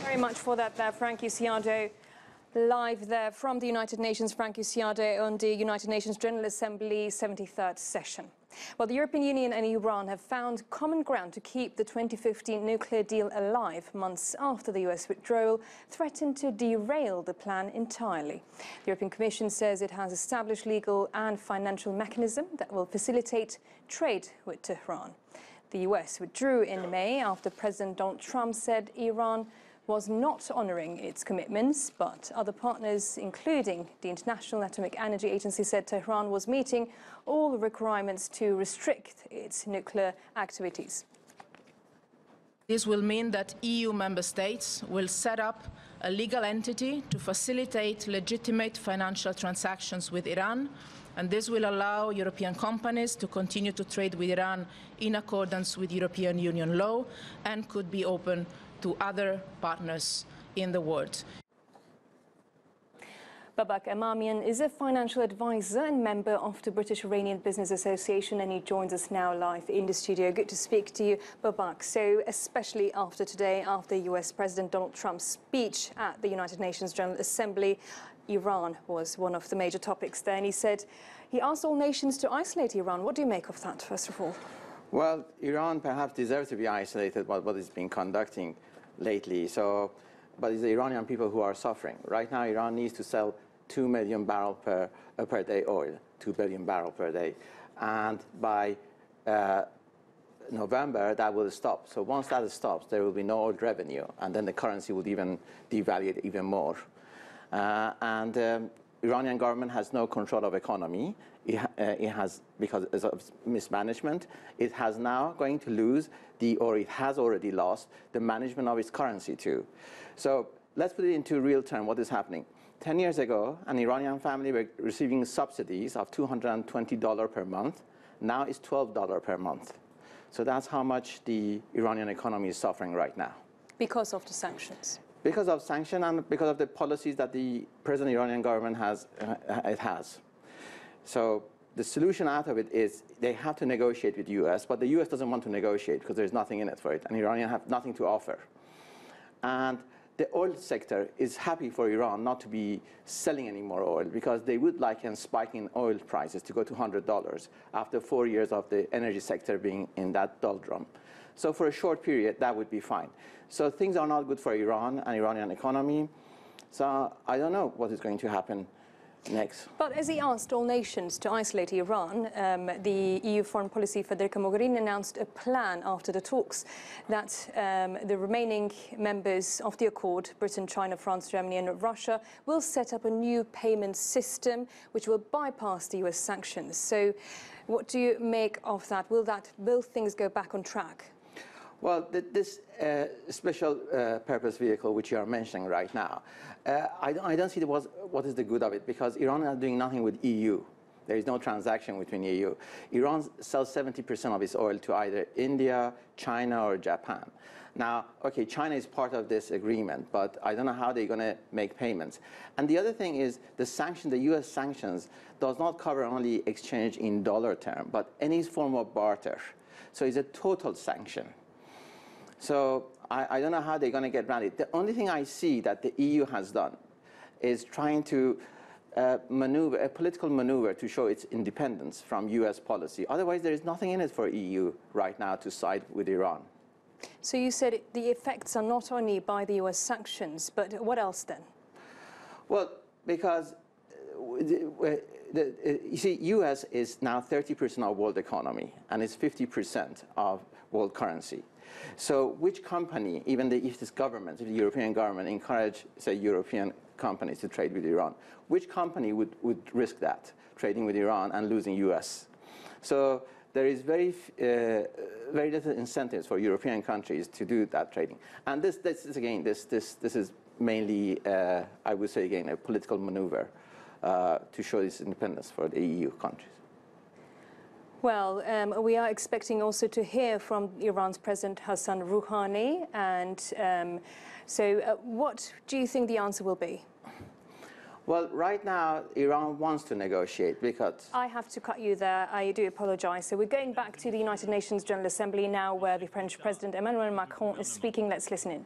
Very much for that there, Frankie Ciardo. Live there from the United Nations, Frankie Ciardo on the United Nations General Assembly 73rd session. Well, the European Union and Iran have found common ground to keep the 2015 nuclear deal alive months after the US withdrawal threatened to derail the plan entirely. The European Commission says it has established legal and financial mechanism that will facilitate trade with Tehran. The US withdrew in May after President Donald Trump said Iran was not honouring its commitments, but other partners, including the International Atomic Energy Agency, said Tehran was meeting all the requirements to restrict its nuclear activities. This will mean that EU member states will set up a legal entity to facilitate legitimate financial transactions with Iran, and this will allow European companies to continue to trade with Iran in accordance with European Union law and could be open to other partners in the world. Babak Emamian is a financial advisor and member of the British-Iranian Business Association, and he joins us now live in the studio. Good to speak to you, Babak. So, especially after today, after US President Donald Trump's speech at the United Nations General Assembly, Iran was one of the major topics there, and he asked all nations to isolate Iran. What do you make of that, first of all? Well, Iran perhaps deserves to be isolated by what it's been conducting lately. But it's the Iranian people who are suffering. Right now, Iran needs to sell 2 million barrels per day oil, 2 billion barrels per day. And by November, that will stop. So once that stops, there will be no oil revenue, and then the currency would even devalue even more. Iranian government has no control of economy. It has, because of mismanagement, it has now going to lose or it has already lost the management of its currency too. So let's put it into real terms what is happening. 10 years ago, an Iranian family were receiving subsidies of $220 per month. Now it's $12 per month. So that's how much the Iranian economy is suffering right now. Because of the sanctions? Because of sanctions and because of the policies that the present Iranian government has. So the solution out of it is they have to negotiate with the US, but the US doesn't want to negotiate because there's nothing in it for it, and Iranians have nothing to offer. And the oil sector is happy for Iran not to be selling any more oil because they would like a spike in oil prices to go to $100 after 4 years of the energy sector being in that doldrum. So for a short period, that would be fine. So things are not good for Iran and Iranian economy. So I don't know what is going to happen next. But as he asked all nations to isolate Iran, the EU Foreign Policy Federica Mogherini announced a plan after the talks that the remaining members of the accord, Britain, China, France, Germany and Russia, will set up a new payment system which will bypass the US sanctions. So what do you make of that? Will things go back on track? Well, this special purpose vehicle which you are mentioning right now, I don't see what is the good of it, because Iran is doing nothing with EU. There is no transaction between EU. Iran sells 70% of its oil to either India, China, or Japan. Now, okay, China is part of this agreement, but I don't know how they're going to make payments. And the other thing is the US sanctions does not cover only exchange in dollar term, but any form of barter. So it's a total sanction. So I don't know how they're going to get around it. The only thing I see that the EU has done is trying to maneuver, a political maneuver to show its independence from US policy. Otherwise, there is nothing in it for EU right now to side with Iran. So you said the effects are not only by the US sanctions, but what else then? Well, because you see, US is now 30% of world economy, and it's 50% of world currency. So which company, even if this government, if the European government encourage, say, European companies to trade with Iran, which company would risk that, trading with Iran and losing US? So there is very little incentives for European countries to do that trading. And this is mainly, I would say again, a political maneuver to show this independence for the EU countries. Well, we are expecting also to hear from Iran's President Hassan Rouhani. And what do you think the answer will be? Well, right now, Iran wants to negotiate because... I have to cut you there. I do apologize. So we're going back to the United Nations General Assembly now, where the French President Emmanuel Macron is speaking. Let's listen in.